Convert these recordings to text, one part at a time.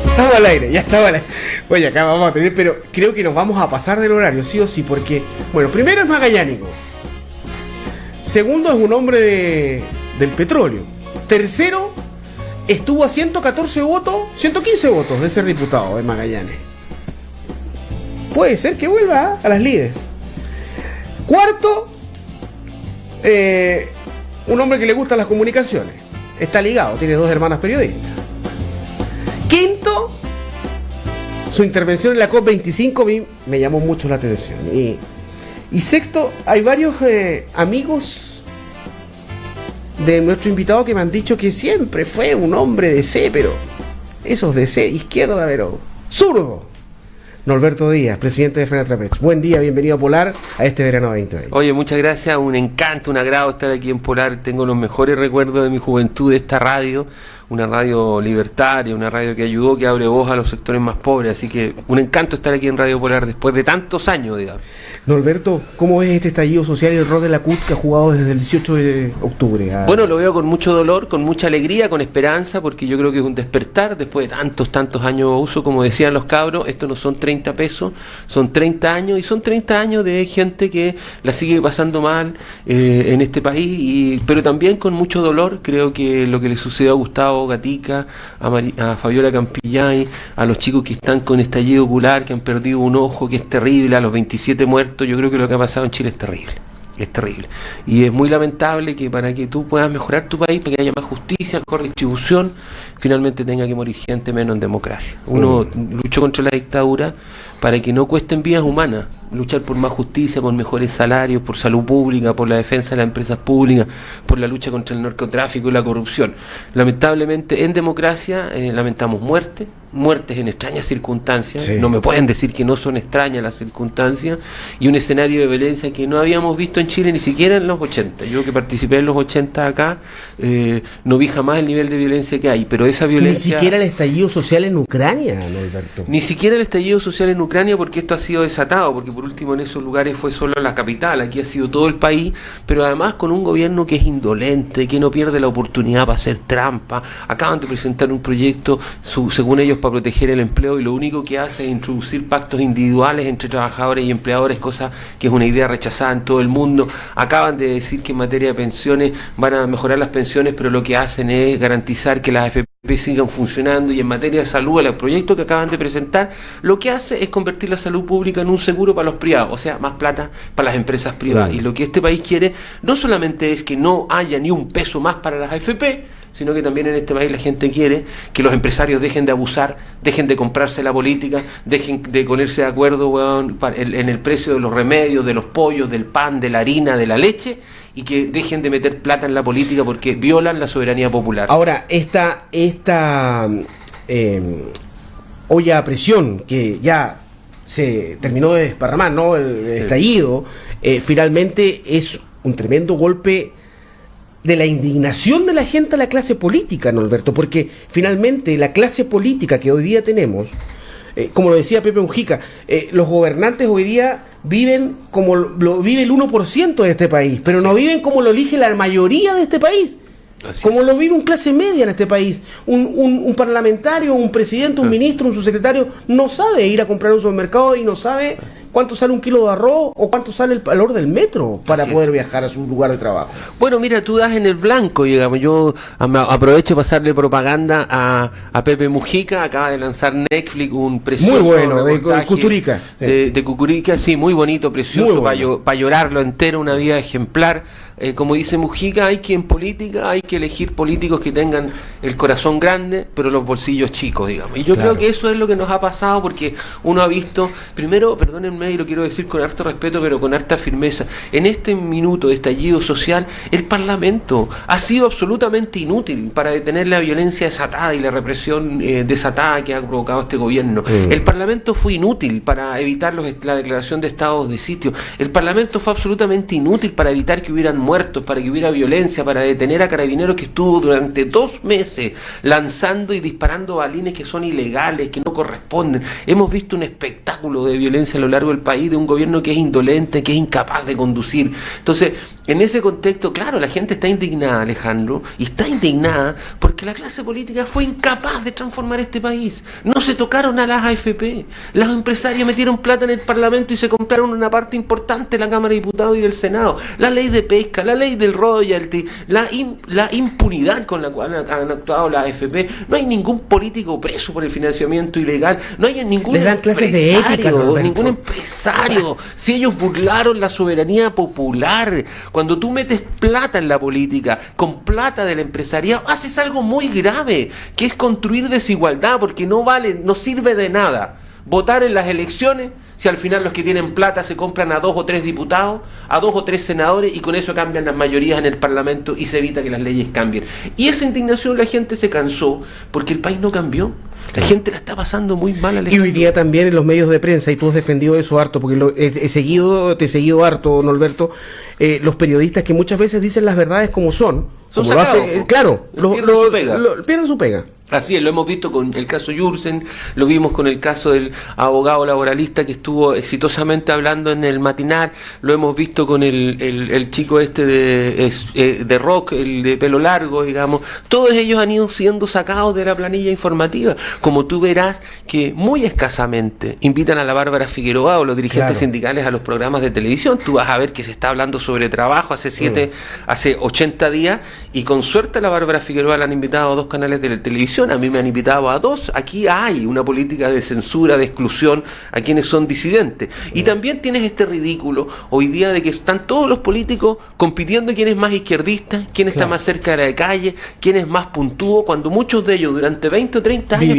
Estamos al aire, ya estaba al aire. Oye, acá vamos a tener, pero creo que nos vamos a pasar del horario, sí o sí, porque, bueno, primero es magallánico. Segundo, es un hombre del petróleo. Tercero, estuvo a 114 votos, 115 votos de ser diputado de Magallanes. Puede ser que vuelva a las lides. Cuarto, un hombre que le gustan las comunicaciones. Está ligado, tiene 2 hermanas periodistas. Quinto, su intervención en la COP25 a mí me llamó mucho la atención. Y sexto, hay varios amigos de nuestro invitado que me han dicho que siempre fue un hombre de C, pero esos de C, izquierda, pero zurdo. Norberto Díaz, presidente de FENATRAPECH. Buen día, bienvenido a Polar a este verano 2020. Oye, muchas gracias, un encanto, un agrado estar aquí en Polar. Tengo los mejores recuerdos de mi juventud de esta radio, una radio libertaria, una radio que ayudó, que abre voz a los sectores más pobres. Así que un encanto estar aquí en Radio Polar después de tantos años, digamos. Norberto, ¿cómo ves este estallido social y el rol de la CUT que ha jugado desde el 18 de octubre? Bueno, lo veo con mucho dolor, con mucha alegría, con esperanza, porque yo creo que es un despertar después de tantos años de uso. Como decían los cabros, esto no son 30 pesos, son 30 años, y son 30 años de gente que la sigue pasando mal en este país, pero también con mucho dolor. Creo que lo que le sucedió a Gustavo Gatica, a Fabiola Campillay, a los chicos que están con estallido ocular, que han perdido un ojo, que es terrible, a los 27 muertos, yo creo que lo que ha pasado en Chile es terrible. Es terrible. Y es muy lamentable que para que tú puedas mejorar tu país, para que haya más justicia, mejor distribución, finalmente tenga que morir gente menos en democracia. Uno luchó contra la dictadura para que no cuesten vidas humanas, luchar por más justicia, por mejores salarios, por salud pública, por la defensa de las empresas públicas, por la lucha contra el narcotráfico y la corrupción. Lamentablemente en democracia lamentamos muertes en extrañas circunstancias, sí. No me pueden decir que no son extrañas las circunstancias, y un escenario de violencia que no habíamos visto en Chile ni siquiera en los 80. Yo que participé en los 80 acá, no vi jamás el nivel de violencia que hay, pero esa violencia... Ni siquiera el estallido social en Ucrania, Norberto. Ni siquiera el estallido social en Ucrania, porque esto ha sido desatado, porque por último en esos lugares fue solo la capital, aquí ha sido todo el país, pero además con un gobierno que es indolente, que no pierde la oportunidad para hacer trampa. Acaban de presentar un proyecto, según ellos, para proteger el empleo, y lo único que hace es introducir pactos individuales entre trabajadores y empleadores, cosa que es una idea rechazada en todo el mundo. Acaban de decir que en materia de pensiones van a mejorar las pensiones, pero lo que hacen es garantizar que las AFP sigan funcionando, y en materia de salud, el proyecto que acaban de presentar lo que hace es convertir la salud pública en un seguro para los privados, o sea, más plata para las empresas privadas. Y lo que este país quiere no solamente es que no haya ni un peso más para las AFP, sino que también en este país la gente quiere que los empresarios dejen de abusar, dejen de comprarse la política, dejen de ponerse de acuerdo en el precio de los remedios, de los pollos, del pan, de la harina, de la leche, y que dejen de meter plata en la política porque violan la soberanía popular. Ahora, esta olla a presión que ya se terminó de desparramar, ¿no? El estallido, finalmente es un tremendo golpe de la indignación de la gente a la clase política, Norberto, porque finalmente la clase política que hoy día tenemos, como lo decía Pepe Mujica, los gobernantes hoy día viven como lo vive el 1% de este país, pero no viven como lo elige la mayoría de este país. Así como lo vive un clase media en este país. Un parlamentario, un presidente, un ministro, un subsecretario no sabe ir a comprar un supermercado y no sabe cuánto sale un kilo de arroz o cuánto sale el valor del metro para poder viajar a su lugar de trabajo. Bueno, mira, tú das en el blanco, digamos. Yo aprovecho para pasarle propaganda a Pepe Mujica. Acaba de lanzar Netflix un precioso muy bueno, de Cucurica. De Cucurica, sí, muy bonito, precioso, bueno, para llorarlo entero, una vida ejemplar. Como dice Mujica, en política hay que elegir políticos que tengan el corazón grande, pero los bolsillos chicos, digamos. Y yo creo que eso es lo que nos ha pasado, porque uno ha visto, primero, perdónenme, y lo quiero decir con harto respeto, pero con harta firmeza, en este minuto de estallido social, el Parlamento ha sido absolutamente inútil para detener la violencia desatada y la represión desatada que ha provocado este gobierno. El Parlamento fue inútil para evitar la declaración de estados de sitio. El Parlamento fue absolutamente inútil para evitar que hubieran muertos, para que hubiera violencia, para detener a Carabineros, que estuvo durante 2 meses lanzando y disparando balines que son ilegales, que no corresponden. Hemos visto un espectáculo de violencia a lo largo del país, de un gobierno que es indolente, que es incapaz de conducir. Entonces, En ese contexto, claro, la gente está indignada, Alejandro, y está indignada porque la clase política fue incapaz de transformar este país. No se tocaron a las AFP. Los empresarios metieron plata en el Parlamento y se compraron una parte importante de la Cámara de Diputados y del Senado. La ley de pesca, la ley del royalty, la impunidad con la cual han actuado las AFP. No hay ningún político preso por el financiamiento ilegal. No hay ningún Les dan clases de ética, ningún empresario. Si ellos burlaron la soberanía popular, cuando tú metes plata en la política, con plata del empresariado, haces algo muy grave, que es construir desigualdad, porque no sirve de nada votar en las elecciones si al final los que tienen plata se compran a 2 o 3 diputados, a 2 o 3 senadores, y con eso cambian las mayorías en el Parlamento y se evita que las leyes cambien. Y esa indignación la gente se cansó porque el país no cambió. La gente la está pasando muy mal, Alejandro. Y hoy día también en los medios de prensa, y tú has defendido eso harto, porque te he seguido harto, Norberto, los periodistas que muchas veces dicen las verdades como son. Son como sacados, claro, pierden su pega. Así es, lo hemos visto con el caso Yursen, lo vimos con el caso del abogado laboralista que estuvo exitosamente hablando en el matinal, lo hemos visto con el chico este de rock, el de pelo largo, digamos. Todos ellos han ido siendo sacados de la planilla informativa. Como tú verás que muy escasamente invitan a la Bárbara Figueroa o los dirigentes sindicales a los programas de televisión. Tú vas a ver que se está hablando sobre trabajo hace 80 días, y con suerte a la Bárbara Figueroa la han invitado a 2 canales de la televisión. A mí me han invitado a 2. Aquí hay una política de censura, de exclusión a quienes son disidentes. Y también tienes este ridículo hoy día de que están todos los políticos compitiendo quién es más izquierdista, quién está más cerca de la calle, quién es más puntúo, cuando muchos de ellos durante 20 o 30 años,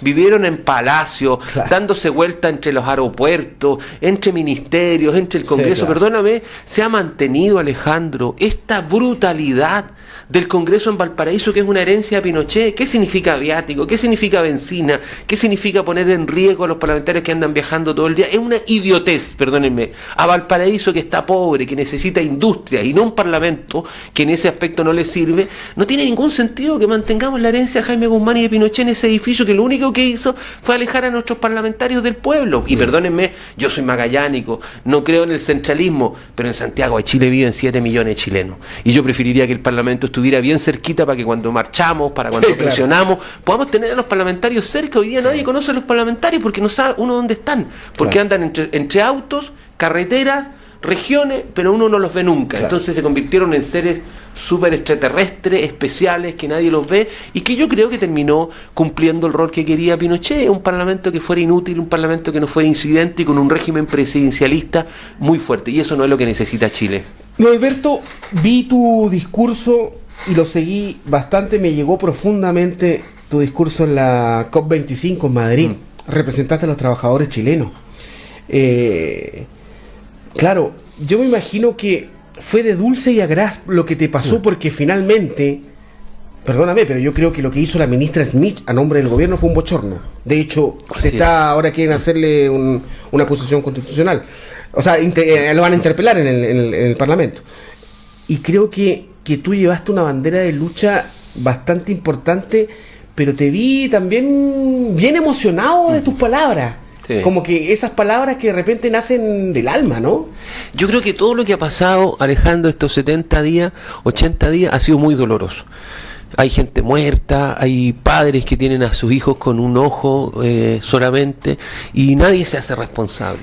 vivieron en palacios, dándose vuelta entre los aeropuertos, entre ministerios, entre el Congreso. Se ha mantenido, Alejandro, esta brutalidad del Congreso en Valparaíso, que es una herencia de Pinochet. ¿Qué significa viático? ¿Qué significa benzina? ¿Qué significa poner en riesgo a los parlamentarios que andan viajando todo el día? Es una idiotez, perdónenme. A Valparaíso, que está pobre, que necesita industria y no un parlamento que en ese aspecto no le sirve, no tiene ningún sentido que mantengamos la herencia de Jaime Guzmán y de Pinochet en ese edificio, que lo único que hizo fue alejar a nuestros parlamentarios del pueblo. Y perdónenme, yo soy magallánico, no creo en el centralismo, pero en Santiago de Chile viven 7 millones de chilenos. Y yo preferiría que el Parlamento estuviera bien cerquita para que cuando marchamos, para cuando presionamos, podamos tener a los parlamentarios cerca. Hoy día nadie conoce a los parlamentarios porque no sabe uno dónde están, porque andan entre autos, carreteras, regiones, pero uno no los ve nunca. Entonces se convirtieron en seres súper extraterrestres, especiales, que nadie los ve, y que yo creo que terminó cumpliendo el rol que quería Pinochet, un parlamento que fuera inútil, un parlamento que no fuera incidente y con un régimen presidencialista muy fuerte, y eso no es lo que necesita Chile. Norberto, vi tu discurso y lo seguí bastante, me llegó profundamente tu discurso en la COP25 en Madrid. Representaste a los trabajadores chilenos. Claro, yo me imagino que fue de dulce y agraz lo que te pasó, porque finalmente, perdóname, pero yo creo que lo que hizo la ministra Smith a nombre del gobierno fue un bochorno. De hecho, ahora quieren hacerle una acusación constitucional. O sea, lo van a interpelar en el Parlamento. Y creo que tú llevaste una bandera de lucha bastante importante, pero te vi también bien emocionado de tus palabras. Como que esas palabras que de repente nacen del alma, ¿no? Yo creo que todo lo que ha pasado, Alejandro, estos 70 días, 80 días, ha sido muy doloroso. Hay gente muerta, hay padres que tienen a sus hijos con un ojo solamente, y nadie se hace responsable.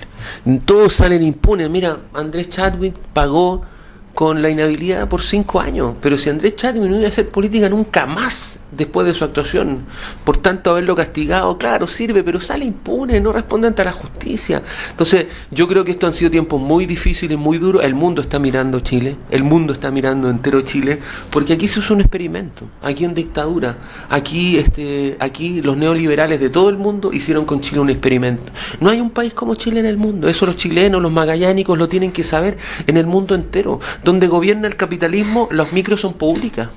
Todos salen impunes. Mira, Andrés Chadwick pagó con la inhabilidad por 5 años, pero si Andrés Chadwick no iba a hacer política nunca más después de su actuación, por tanto haberlo castigado, claro, sirve, pero sale impune, no responde ante la justicia. Entonces yo creo que estos han sido tiempos muy difíciles, muy duros. El mundo está mirando Chile, el mundo está mirando entero Chile, porque aquí se usa un experimento, aquí en dictadura, aquí los neoliberales de todo el mundo hicieron con Chile un experimento. No hay un país como Chile en el mundo, eso los chilenos, los magallánicos lo tienen que saber, en el mundo entero. Donde gobierna el capitalismo, los micros son públicas.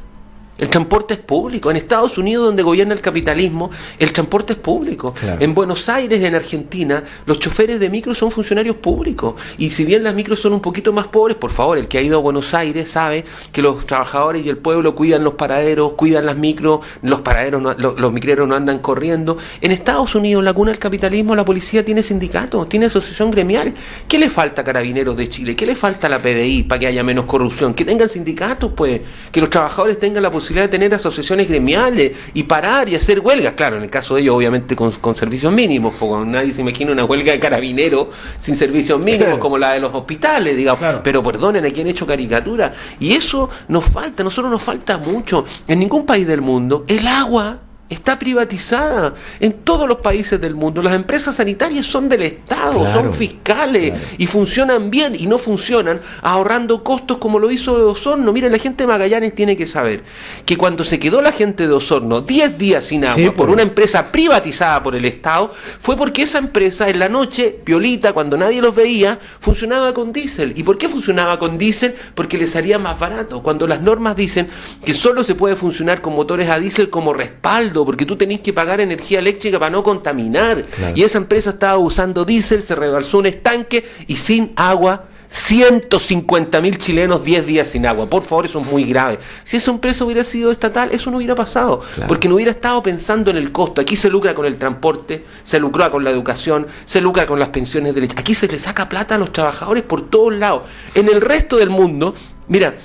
El transporte es público. En Estados Unidos, donde gobierna el capitalismo, el transporte es público. Claro. En Buenos Aires, en Argentina, los choferes de micro son funcionarios públicos. Y si bien las micros son un poquito más pobres, por favor, el que ha ido a Buenos Aires sabe que los trabajadores y el pueblo cuidan los paraderos, cuidan las micros, los paraderos, los micreros no andan corriendo. En Estados Unidos, la cuna del capitalismo, la policía tiene sindicato, tiene asociación gremial. ¿Qué le falta a Carabineros de Chile? ¿Qué le falta a la PDI para que haya menos corrupción? Que tengan sindicatos, pues, que los trabajadores tengan la posibilidad de tener asociaciones gremiales y parar y hacer huelgas, claro, en el caso de ellos obviamente con servicios mínimos, porque nadie se imagina una huelga de carabineros sin servicios mínimos, claro, como la de los hospitales, digamos, claro. Pero perdonen, aquí han hecho caricatura, y eso nos falta, a nosotros nos falta mucho. En ningún país del mundo el agua está privatizada. En todos los países del mundo las empresas sanitarias son del Estado, claro, son fiscales, claro, y funcionan bien, y no funcionan ahorrando costos como lo hizo de Osorno. Miren, la gente de Magallanes tiene que saber que cuando se quedó la gente de Osorno 10 días sin agua, sí, por una empresa privatizada por el Estado, fue porque esa empresa en la noche, piolita, cuando nadie los veía, funcionaba con diésel. ¿Y por qué funcionaba con diésel? Porque le salía más barato. Cuando las normas dicen que solo se puede funcionar con motores a diésel como respaldo, porque tú tenés que pagar energía eléctrica para no contaminar, claro, y esa empresa estaba usando diésel, se rebalsó un estanque y sin agua, 150.000 chilenos 10 días sin agua. Por favor, eso es muy grave. Si esa empresa hubiera sido estatal, eso no hubiera pasado, claro, porque no hubiera estado pensando en el costo. Aquí se lucra con el transporte, se lucra con la educación, se lucra con las pensiones de leche. Aquí se le saca plata a los trabajadores por todos lados. En el resto del mundo, mira,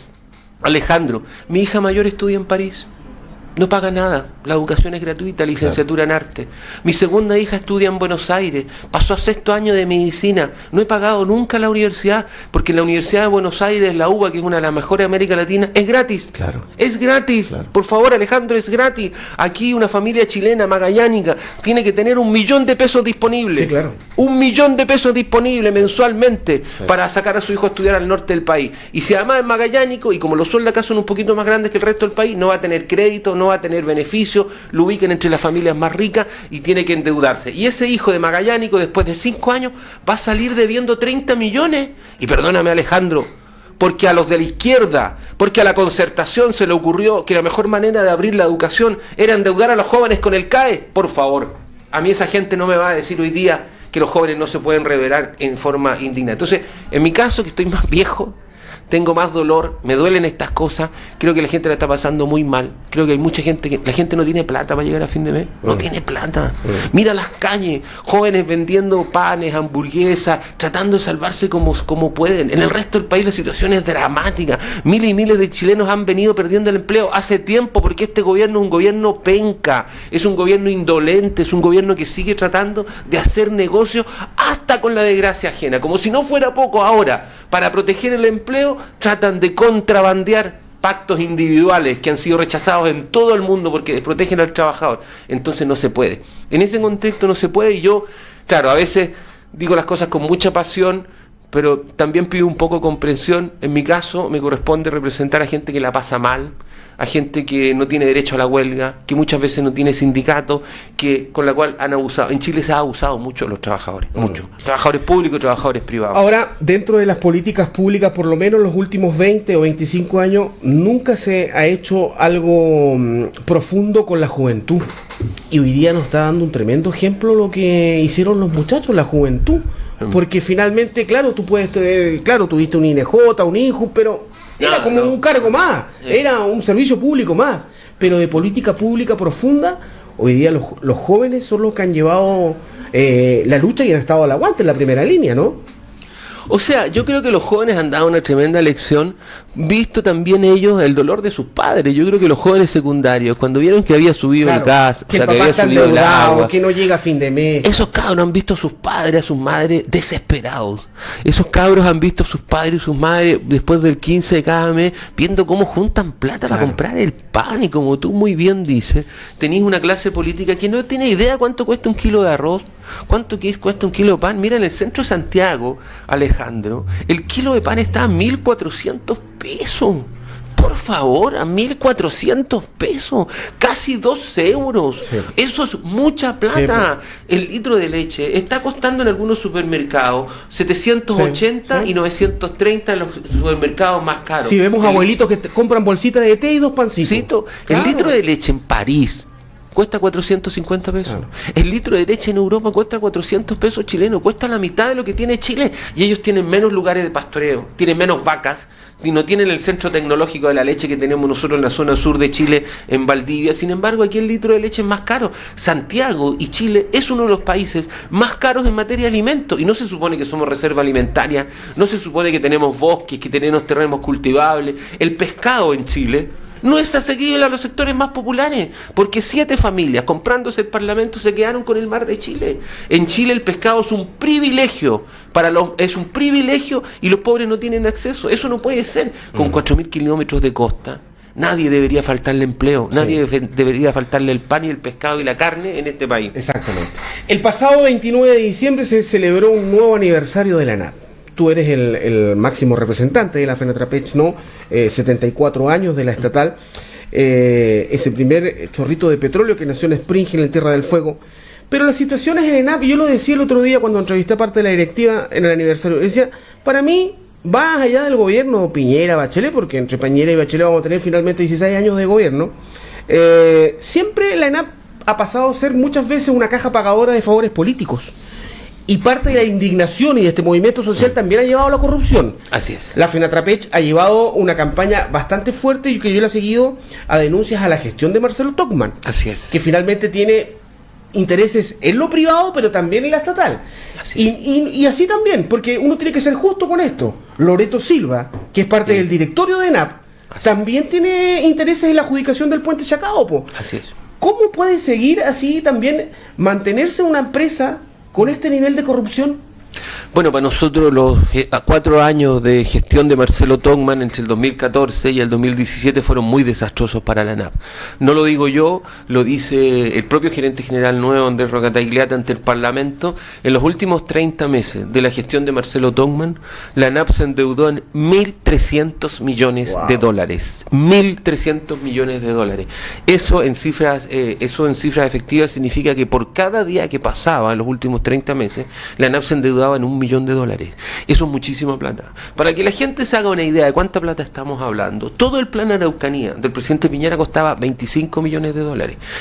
Alejandro, mi hija mayor estudia en París, no paga nada, la educación es gratuita, licenciatura, claro, en arte. Mi segunda hija estudia en Buenos Aires, pasó a 6º año de medicina, no he pagado nunca la universidad, porque la Universidad de Buenos Aires, la UBA, que es una de las mejores de América Latina, es gratis, claro, es gratis, claro, por favor, Alejandro, es gratis. Aquí una familia chilena, magallánica, tiene que tener $1.000.000 disponibles, sí, claro, $1.000.000 disponibles mensualmente, sí, para sacar a su hijo a estudiar al norte del país. Y si además es magallánico, y como los sueldos acá son un poquito más grandes que el resto del país, no va a tener crédito, no va a tener beneficio, lo ubiquen entre las familias más ricas y tiene que endeudarse. Y ese hijo de magallánico, después de 5 años, va a salir debiendo 30 millones. Y perdóname, Alejandro, porque a los de la izquierda, porque a la Concertación se le ocurrió que la mejor manera de abrir la educación era endeudar a los jóvenes con el CAE. Por favor, a mí esa gente no me va a decir hoy día que los jóvenes no se pueden rebelar en forma indigna. Entonces, en mi caso, que estoy más viejo, tengo más dolor, me duelen estas cosas, creo que la gente la está pasando muy mal, creo que hay mucha gente la gente no tiene plata para llegar a fin de mes, no tiene plata, mira las calles, jóvenes vendiendo panes, hamburguesas, tratando de salvarse como pueden. En el resto del país la situación es dramática, miles y miles de chilenos han venido perdiendo el empleo hace tiempo, porque este gobierno es un gobierno penca, es un gobierno indolente, es un gobierno que sigue tratando de hacer negocios hasta con la desgracia ajena, como si no fuera poco. Ahora, para proteger el empleo, tratan de contrabandear pactos individuales que han sido rechazados en todo el mundo porque desprotegen al trabajador. Entonces no se puede. En ese contexto no se puede, y yo, claro, a veces digo las cosas con mucha pasión, pero también pido un poco de comprensión. En mi caso me corresponde representar a gente que la pasa mal, a gente que no tiene derecho a la huelga, que muchas veces no tiene sindicato, con la cual han abusado. En Chile se ha abusado mucho de los trabajadores, mucho. Trabajadores públicos y trabajadores privados. Ahora, dentro de las políticas públicas, por lo menos los últimos 20 o 25 años, nunca se ha hecho algo profundo con la juventud. Y hoy día nos está dando un tremendo ejemplo lo que hicieron los muchachos, la juventud. Porque finalmente, claro, tú puedes tener, claro, tuviste un INJ, un INJU, pero era como un cargo más, era un servicio público más. Pero de política pública profunda, hoy día los jóvenes son los que han llevado la lucha y han estado al aguante en la primera línea, ¿no? O sea, yo creo que los jóvenes han dado una tremenda lección, visto también ellos el dolor de sus padres. Yo creo que los jóvenes secundarios, cuando vieron que había subido el gas, que había subido el agua, que no llega a fin de mes, esos cabros han visto a sus padres, a sus madres desesperados. Esos cabros han visto a sus padres y sus madres después del 15 de cada mes, viendo cómo juntan plata para comprar el pan. Y como tú muy bien dices, tenéis una clase política que no tiene idea cuánto cuesta un kilo de arroz, cuánto cuesta un kilo de pan. Mira, en el centro de Santiago, Alejandro, el kilo de pan está a 1.400 pesos. Por favor, a 1.400 pesos, casi 2 euros. Sí. Eso es mucha plata. El litro de leche está costando en algunos supermercados 780 y 930 en los supermercados más caros. Sí, vemos abuelitos que compran bolsitas de té y 2 pancitos. El litro de leche en París cuesta 450 pesos. Claro. El litro de leche en Europa cuesta 400 pesos chilenos, cuesta la mitad de lo que tiene Chile. Y ellos tienen menos lugares de pastoreo, tienen menos vacas, y no tienen el centro tecnológico de la leche que tenemos nosotros en la zona sur de Chile, en Valdivia. Sin embargo, aquí el litro de leche es más caro. Santiago y Chile es uno de los países más caros en materia de alimentos. Y no se supone que somos reserva alimentaria, no se supone que tenemos bosques, que tenemos terrenos cultivables. El pescado en Chile no es asequible a los sectores más populares, porque 7 familias comprándose el Parlamento se quedaron con el mar de Chile. En Chile el pescado es un privilegio, es un privilegio y los pobres no tienen acceso. Eso no puede ser. Con 4.000 kilómetros de costa, nadie debería faltarle empleo, nadie debería faltarle el pan y el pescado y la carne en este país. Exactamente. El pasado 29 de diciembre se celebró un nuevo aniversario de la ANAP. Tú eres el máximo representante de la FENATRAPECH, ¿no? 74 años de la estatal. Ese primer chorrito de petróleo que nació en Springhill, en Tierra del Fuego. Pero las situaciones en ENAP, yo lo decía el otro día cuando entrevisté a parte de la directiva en el aniversario, decía, para mí, va allá del gobierno Piñera-Bachelet, porque entre Piñera y Bachelet vamos a tener finalmente 16 años de gobierno. Siempre la ENAP ha pasado a ser muchas veces una caja pagadora de favores políticos. Y parte de la indignación y de este movimiento social también ha llevado a la corrupción. Así es. La FENATRAPECH ha llevado una campaña bastante fuerte y que yo la he seguido a denuncias a la gestión de Marcelo Tocman. Así es. Que finalmente tiene intereses en lo privado, pero también en la estatal. Y así también, porque uno tiene que ser justo con esto. Loreto Silva, que es parte del directorio de ENAP, también tiene intereses en la adjudicación del puente Chacaopo. Así es. ¿Cómo puede seguir así también mantenerse una empresa con este nivel de corrupción? Bueno, para nosotros los 4 años de gestión de Marcelo Tocman entre el 2014 y el 2017 fueron muy desastrosos para la ANAP. No lo digo yo, lo dice el propio gerente general nuevo, Andrés Rocatagliata, ante el Parlamento. En los últimos 30 meses de la gestión de Marcelo Tocman, la ANAP se endeudó en 1.300 millones de dólares. 1.300 millones de dólares. Eso en cifras efectivas significa que por cada día que pasaba en los últimos 30 meses, la ANAP se endeudaba en $1 millón. Eso es muchísima plata. Para que la gente se haga una idea de cuánta plata estamos hablando, todo el plan Araucanía del presidente Piñera costaba $25 millones.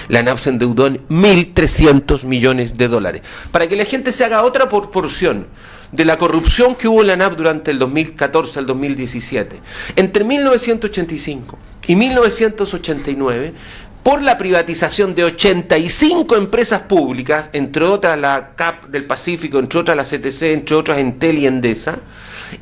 La ANAP se endeudó en 1.300 millones de dólares. Para que la gente se haga otra proporción de la corrupción que hubo en la ANAP durante el 2014 al 2017. Entre 1985 y 1989, por la privatización de 85 empresas públicas, entre otras la CAP del Pacífico, entre otras la CTC, entre otras Entel y Endesa,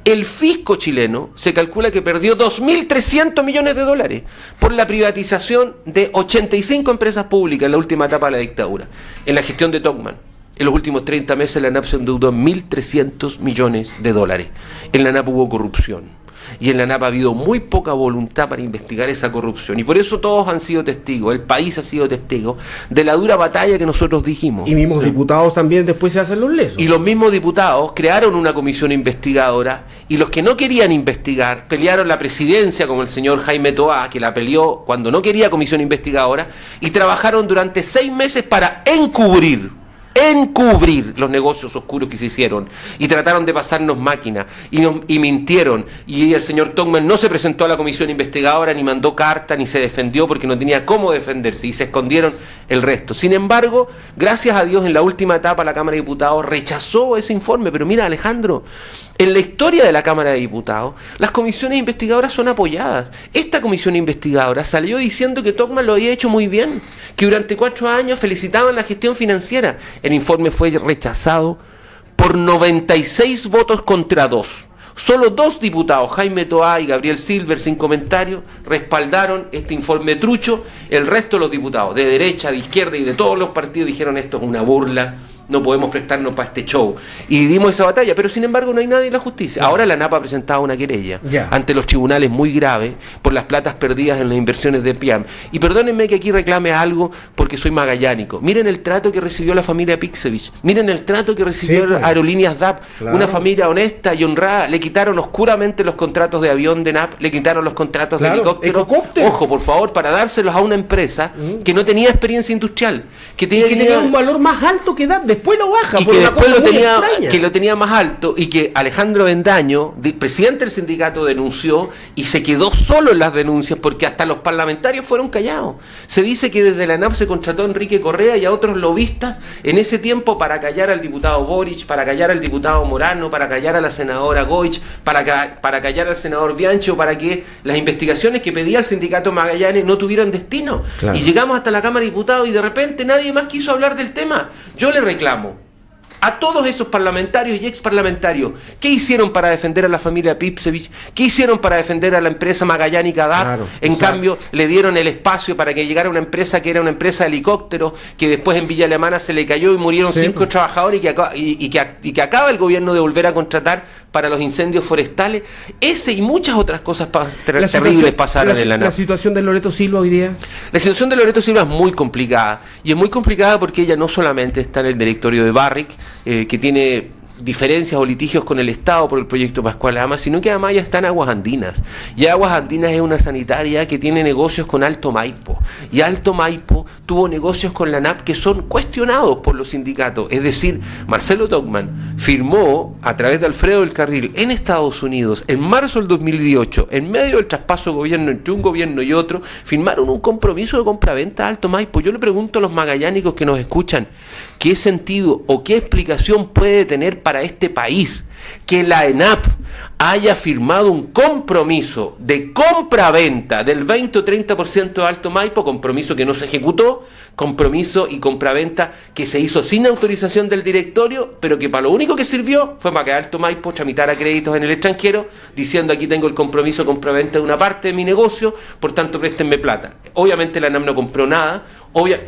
el fisco chileno se calcula que perdió 2.300 millones de dólares por la privatización de 85 empresas públicas en la última etapa de la dictadura, en la gestión de Tocman. En los últimos 30 meses la ANAP se endeudó en 1.300 millones de dólares. En la ANAP hubo corrupción. Y en la ANAP ha habido muy poca voluntad para investigar esa corrupción. Y por eso todos han sido testigos, el país ha sido testigo de la dura batalla que nosotros dijimos. Y mismos diputados también después se hacen los lesos. Y los mismos diputados crearon una comisión investigadora, y los que no querían investigar pelearon la presidencia, como el señor Jaime Toá, que la peleó cuando no quería comisión investigadora, y trabajaron durante 6 meses para encubrir los negocios oscuros que se hicieron, y trataron de pasarnos máquinas y mintieron, y el señor Tocman no se presentó a la comisión investigadora, ni mandó carta, ni se defendió porque no tenía cómo defenderse, y se escondieron el resto. Sin embargo, gracias a Dios, en la última etapa la Cámara de Diputados rechazó ese informe. Pero mira, Alejandro, en la historia de la Cámara de Diputados, las comisiones investigadoras son apoyadas. Esta comisión investigadora salió diciendo que Tocman lo había hecho muy bien, que durante 4 años felicitaban la gestión financiera. El informe fue rechazado por 96 votos contra 2. Solo 2 diputados, Jaime Toá y Gabriel Silver, sin comentarios, respaldaron este informe trucho. El resto de los diputados, de derecha, de izquierda y de todos los partidos, dijeron: esto es una burla, no podemos prestarnos para este show. Y dimos esa batalla, pero sin embargo no hay nadie en la justicia. Ahora la ANAP ha presentado una querella ante los tribunales muy grave por las platas perdidas en las inversiones de PIAM. Y perdónenme que aquí reclame algo porque soy magallánico. Miren el trato que recibió la familia Pixevich, miren el trato que recibió Aerolíneas DAP, una familia honesta y honrada. Le quitaron oscuramente los contratos de avión de NAP, le quitaron los contratos de helicóptero. Ojo, por favor, para dárselos a una empresa que no tenía experiencia industrial, que tenía un valor más alto que DAP, después lo baja, y que después lo tenía más alto, y que Alejandro Bendaño, presidente del sindicato, denunció y se quedó solo en las denuncias porque hasta los parlamentarios fueron callados. Se dice que desde la ANAP se contrató a Enrique Correa y a otros lobistas en ese tiempo para callar al diputado Boric, para callar al diputado Morano, para callar a la senadora Goich, para callar al senador Bianchi, para que las investigaciones que pedía el sindicato Magallanes no tuvieran destino. Y llegamos hasta la Cámara de Diputados y de repente nadie más quiso hablar del tema. Yo le reclamo a todos esos parlamentarios y exparlamentarios, ¿qué hicieron para defender a la familia Pipsevich? ¿Qué hicieron para defender a la empresa magallánica DAP? En cambio, le dieron el espacio para que llegara una empresa que era una empresa de helicópteros, que después en Villa Alemana se le cayó y murieron 5 trabajadores, y que acaba el gobierno de volver a contratar para los incendios forestales. Ese y muchas otras cosas terribles pasaron en la ANAP. ¿La situación de Loreto Silva hoy día? La situación de Loreto Silva es muy complicada, y es muy complicada porque ella no solamente está en el directorio de Barrick, que tiene diferencias o litigios con el Estado por el proyecto Pascual Ama, sino que además ya está en Aguas Andinas. Y Aguas Andinas es una sanitaria que tiene negocios con Alto Maipo. Y Alto Maipo tuvo negocios con la ANAP que son cuestionados por los sindicatos. Es decir, Marcelo Togman firmó a través de Alfredo del Carril en Estados Unidos, en marzo del 2018, en medio del traspaso de gobierno entre un gobierno y otro, firmaron un compromiso de compraventa a Alto Maipo. Yo le pregunto a los magallánicos que nos escuchan, ¿qué sentido o qué explicación puede tener para este país que la ENAP haya firmado un compromiso de compra-venta del 20 o 30% de Alto Maipo, compromiso que no se ejecutó, compromiso y compraventa que se hizo sin autorización del directorio, pero que para lo único que sirvió fue para que Alto Maipo tramitara créditos en el extranjero, diciendo aquí tengo el compromiso de compraventa de una parte de mi negocio, por tanto préstenme plata. Obviamente la ANAP no compró nada,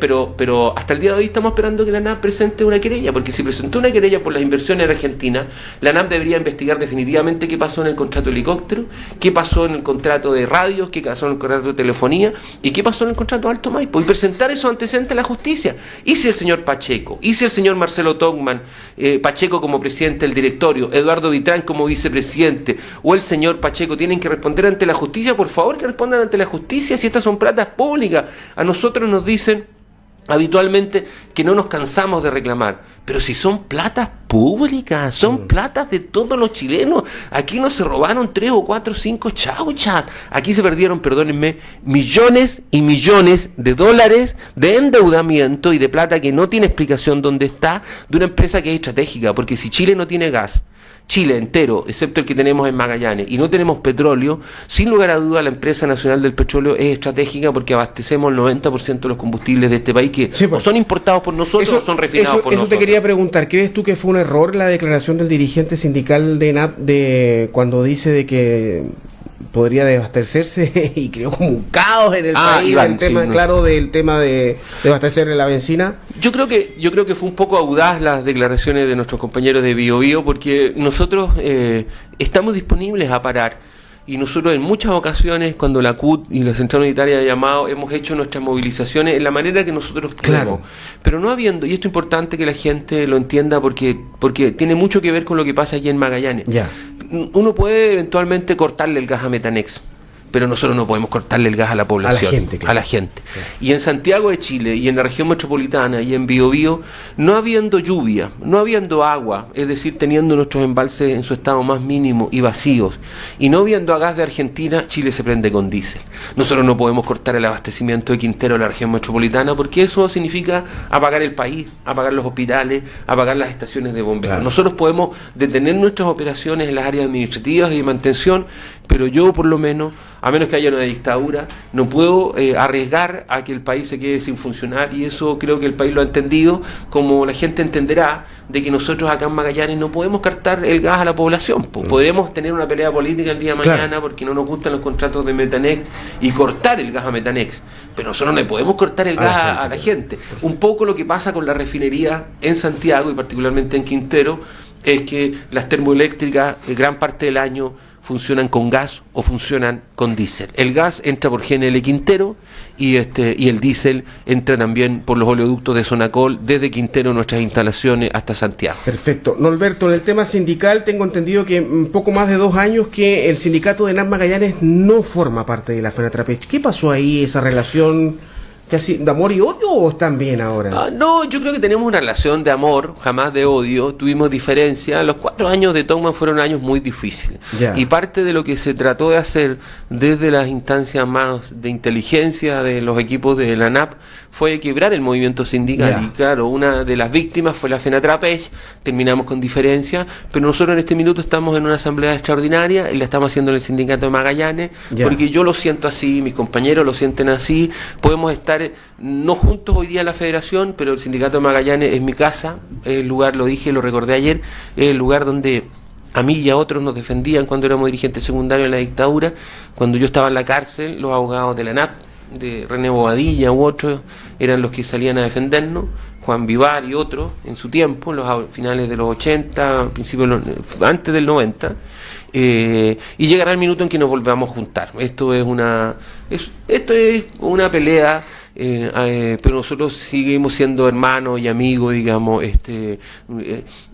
pero hasta el día de hoy estamos esperando que la ANAP presente una querella, porque si presentó una querella por las inversiones en Argentina, la ANAP debería investigar definitivamente qué pasó en el contrato de helicóptero, qué pasó en el contrato de radios, qué pasó en el contrato de telefonía y qué pasó en el contrato de Alto Maipo, y presentar esos antecedentes a la justicia. Y si el señor Pacheco, y si el señor Marcelo Togman, Pacheco como presidente del directorio, Eduardo Vitrán como vicepresidente, o el señor Pacheco tienen que responder ante la justicia, por favor que respondan ante la justicia si estas son platas públicas. A nosotros nos dicen habitualmente que no nos cansamos de reclamar, pero si son platas públicas, son platas de todos los chilenos. Aquí no se robaron 3 o 4 o 5 chauchas, aquí se perdieron, perdónenme, millones y millones de dólares de endeudamiento y de plata que no tiene explicación dónde está, de una empresa que es estratégica, porque si Chile no tiene gas, Chile entero, excepto el que tenemos en Magallanes, y no tenemos petróleo, sin lugar a duda la empresa nacional del petróleo es estratégica porque abastecemos el 90% de los combustibles de este país que o son importados por nosotros o son refinados por nosotros. Eso te quería preguntar, ¿crees tú que fue un error la declaración del dirigente sindical de ENAP cuando dice de que podría desabastecerse y creó como un caos en el país, Iván, del tema de abastecer la benzina? Yo creo que fue un poco audaz las declaraciones de nuestros compañeros de BioBio, porque nosotros estamos disponibles a parar. Y nosotros en muchas ocasiones, cuando la CUT y la Central Unitaria de Llamado, hemos hecho nuestras movilizaciones en la manera que nosotros queremos. Pero no habiendo, y esto es importante que la gente lo entienda porque tiene mucho que ver con lo que pasa aquí en Magallanes. Uno puede eventualmente cortarle el gas a Metanex, pero nosotros no podemos cortarle el gas a la población, a la gente. Y en Santiago de Chile, y en la región metropolitana, y en Biobío, no habiendo lluvia, no habiendo agua, es decir, teniendo nuestros embalses en su estado más mínimo y vacíos, y no viendo a gas de Argentina, Chile se prende con diésel. Nosotros no podemos cortar el abastecimiento de Quintero a la región metropolitana, porque eso significa apagar el país, apagar los hospitales, apagar las estaciones de bomberos. Nosotros podemos detener nuestras operaciones en las áreas administrativas y de mantención, pero yo por lo menos a menos que haya una dictadura, no puedo arriesgar a que el país se quede sin funcionar, y eso creo que el país lo ha entendido, como la gente entenderá de que nosotros acá en Magallanes no podemos cartar el gas a la población. Podemos tener una pelea política el día de mañana porque no nos gustan los contratos de Metanex y cortar el gas a Metanex, pero nosotros no le podemos cortar el gas a la gente. Un poco lo que pasa con la refinería en Santiago y particularmente en Quintero es que las termoeléctricas gran parte del año funcionan con gas o funcionan con diésel. El gas entra por GNL Quintero y el diésel entra también por los oleoductos de Sonacol desde Quintero, nuestras instalaciones, hasta Santiago. Perfecto. Norberto, en el tema sindical tengo entendido que un poco más de 2 años que el sindicato de ENAP Magallanes no forma parte de la FENATRAPECH. ¿Qué pasó ahí, esa relación casi de amor y odio, o están bien ahora? No, yo creo que tenemos una relación de amor, jamás de odio. Tuvimos diferencia. Los 4 años de Tongman fueron años muy difíciles. Y parte de lo que se trató de hacer desde las instancias más de inteligencia de los equipos de la ANAP fue quebrar el movimiento sindical. Y claro, una de las víctimas fue la FENATRAPECH. Terminamos con diferencia, pero nosotros en este minuto estamos en una asamblea extraordinaria y la estamos haciendo en el sindicato de Magallanes, porque yo lo siento así, mis compañeros lo sienten así. Podemos estar no juntos hoy día en la federación, pero el sindicato de Magallanes es mi casa, es el lugar, lo dije, lo recordé ayer, es el lugar donde a mí y a otros nos defendían cuando éramos dirigentes secundarios en la dictadura. Cuando yo estaba en la cárcel, los abogados de la ANAP, de René Bobadilla u otros, eran los que salían a defendernos. Juan Vivar y otros en su tiempo, en los finales de los 80, antes del 90, y llegará el minuto en que nos volvamos a juntar. Esto es una pelea, pero nosotros seguimos siendo hermanos y amigos, digamos.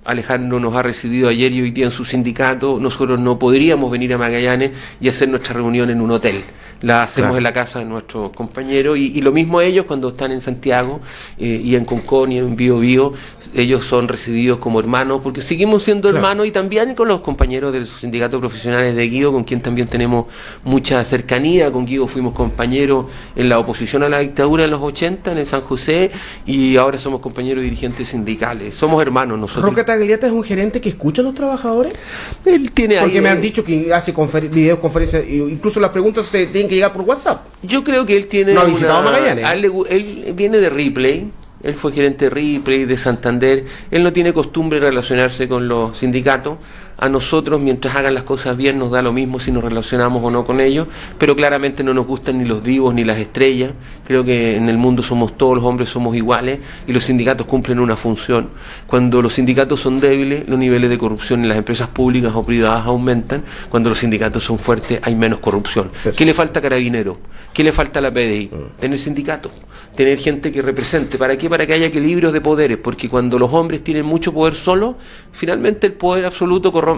Alejandro nos ha recibido ayer y hoy día en su sindicato. Nosotros no podríamos venir a Magallanes y hacer nuestra reunión en un hotel. La hacemos en la casa de nuestros compañeros, y lo mismo ellos cuando están en Santiago y en Concón y en Biobío. Ellos son recibidos como hermanos, porque seguimos siendo hermanos, y también con los compañeros del sindicato profesionales de Guido, con quien también tenemos mucha cercanía. Con Guido fuimos compañeros en la oposición a la dictadura en los 80 en el San José, y ahora somos compañeros dirigentes sindicales. Somos hermanos nosotros. ¿Roca Tagliata es un gerente que escucha a los trabajadores? Él tiene porque me han dicho que hace videoconferencias, incluso las preguntas se tienen que llegar por WhatsApp. Yo creo que él tiene... No ha visitado Magallanes. Él viene de Ripley. Él fue gerente de Ripley, de Santander. Él no tiene costumbre de relacionarse con los sindicatos. A nosotros, mientras hagan las cosas bien, nos da lo mismo si nos relacionamos o no con ellos, pero claramente no nos gustan ni los divos ni las estrellas. Creo que en el mundo todos los hombres somos iguales, y los sindicatos cumplen una función. Cuando los sindicatos son débiles, los niveles de corrupción en las empresas públicas o privadas aumentan. Cuando los sindicatos son fuertes, hay menos corrupción. ¿Qué le falta a Carabineros? ¿Qué le falta a la PDI? Tener sindicatos, tener gente que represente. ¿Para qué? Para que haya equilibrios de poderes, porque cuando los hombres tienen mucho poder solos, finalmente el poder absoluto corrompe,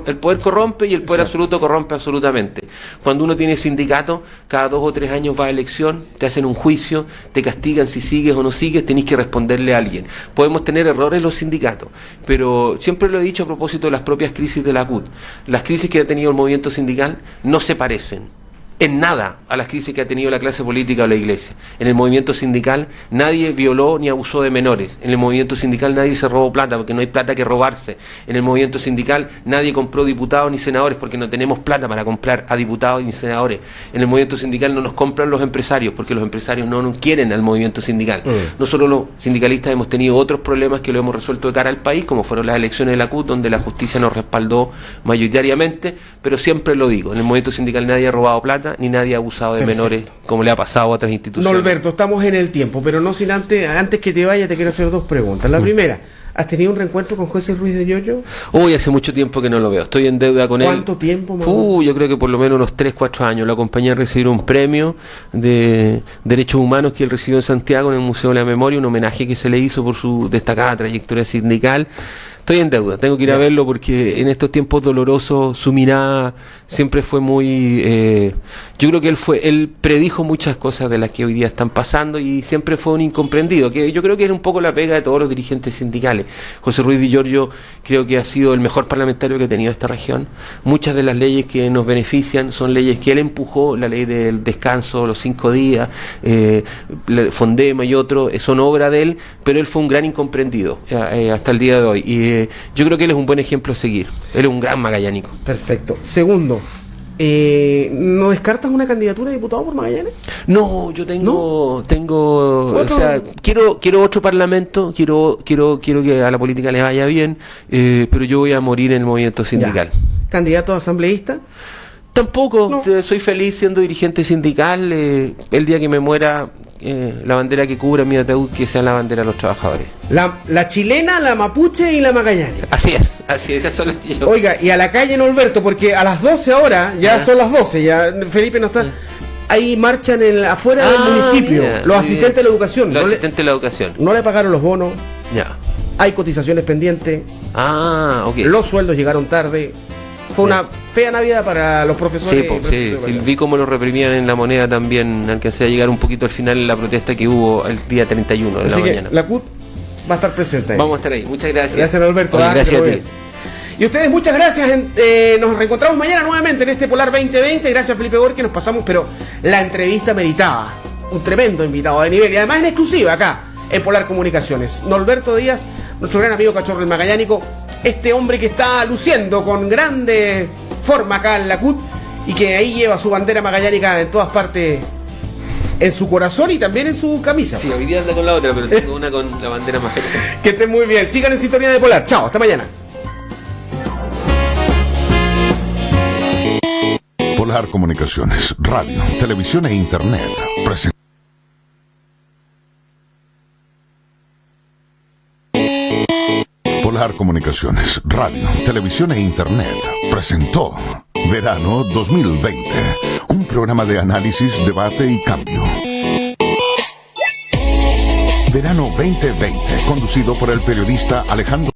y el poder absoluto corrompe absolutamente. Cuando uno tiene sindicato, cada 2 o 3 años va a elección, te hacen un juicio, te castigan si sigues o no sigues, tenés que responderle a alguien. Podemos tener errores los sindicatos, pero siempre lo he dicho a propósito de las propias crisis de la CUT. Las crisis que ha tenido el movimiento sindical no se parecen en nada a las crisis que ha tenido la clase política o la iglesia. En el movimiento sindical nadie violó ni abusó de menores. En el movimiento sindical nadie se robó plata, porque no hay plata que robarse. En el movimiento sindical nadie compró diputados ni senadores, porque no tenemos plata para comprar a diputados ni senadores. En el movimiento sindical no nos compran los empresarios, porque los empresarios no nos quieren al movimiento sindical. Nosotros los sindicalistas hemos tenido otros problemas que lo hemos resuelto de cara al país, como fueron las elecciones de la CUT, donde la justicia nos respaldó mayoritariamente, pero siempre lo digo, en el movimiento sindical nadie ha robado plata, ni nadie ha abusado de menores, como le ha pasado a otras instituciones. Norberto, estamos en el tiempo, pero no sin antes que te vaya, te quiero hacer 2 preguntas. La primera, ¿has tenido un reencuentro con José Ruiz de Giorgio? Uy, hace mucho tiempo que no lo veo. Estoy en deuda con él. ¿Cuánto tiempo? Yo creo que por lo menos unos 3, 4 años. Lo acompañé a recibir un premio de derechos humanos que él recibió en Santiago, en el Museo de la Memoria, un homenaje que se le hizo por su destacada trayectoria sindical. Estoy en deuda, tengo que ir a verlo, porque en estos tiempos dolorosos su mirada siempre fue muy... yo creo que él predijo muchas cosas de las que hoy día están pasando, y siempre fue un incomprendido, que yo creo que era un poco la pega de todos los dirigentes sindicales. José Ruiz Di Giorgio creo que ha sido el mejor parlamentario que ha tenido esta región. Muchas de las leyes que nos benefician son leyes que él empujó, la ley del descanso, los 5 días, Fondema y otros, son obra de él, pero él fue un gran incomprendido hasta el día de hoy. Y yo creo que él es un buen ejemplo a seguir. Él es un gran magallánico. Perfecto. Segundo, ¿No descartas una candidatura de diputado por Magallanes? No, yo tengo, o sea, quiero otro parlamento, quiero que a la política le vaya bien, pero yo voy a morir en el movimiento sindical. Ya. ¿Candidato a asambleísta? Tampoco, No. soy feliz siendo dirigente sindical. El día que me muera, la bandera que cubra mi ataúd, que sea la bandera de los trabajadores. La chilena, la mapuche y la magallánica. Así es, esas son las que yo... Oiga, y a la calle Norberto, porque a las 12 ahora, ya son las 12, ya Felipe no está. Ahí marchan afuera del municipio, mira, los asistentes de la educación. Los asistentes de la educación. No le pagaron los bonos, Ya. hay cotizaciones pendientes, Ok. los sueldos llegaron tarde. Fue una fea Navidad para los profesores. Sí, vi cómo lo reprimían en La Moneda también. Alcancé a llegar un poquito al final en la protesta que hubo el día 31 de Así la que mañana. la CUT va a estar presente ahí. Vamos a estar ahí. Muchas gracias. Gracias, Alberto. Oye, gracias a muy ti. bien. Y ustedes, muchas gracias. Nos reencontramos mañana nuevamente en este Polar 2020. Gracias, Felipe Gorque. Nos pasamos, pero la entrevista meritaba. Un tremendo invitado de nivel. Y además en exclusiva acá, en Polar Comunicaciones. Norberto Díaz, nuestro gran amigo Cachorro el Magallánico. Este hombre que está luciendo con grande forma acá en la CUT y que ahí lleva su bandera magallánica en todas partes, en su corazón y también en su camisa. Sí, hoy día anda con la otra, pero tengo una con la bandera más cerca. Que estén muy bien. Sigan en sintonía de Polar. Chao, hasta mañana. Polar Comunicaciones, radio, televisión e internet. Polar Comunicaciones, radio, televisión e internet presentó Verano 2020, un programa de análisis, debate y cambio. Verano 2020, conducido por el periodista Alejandro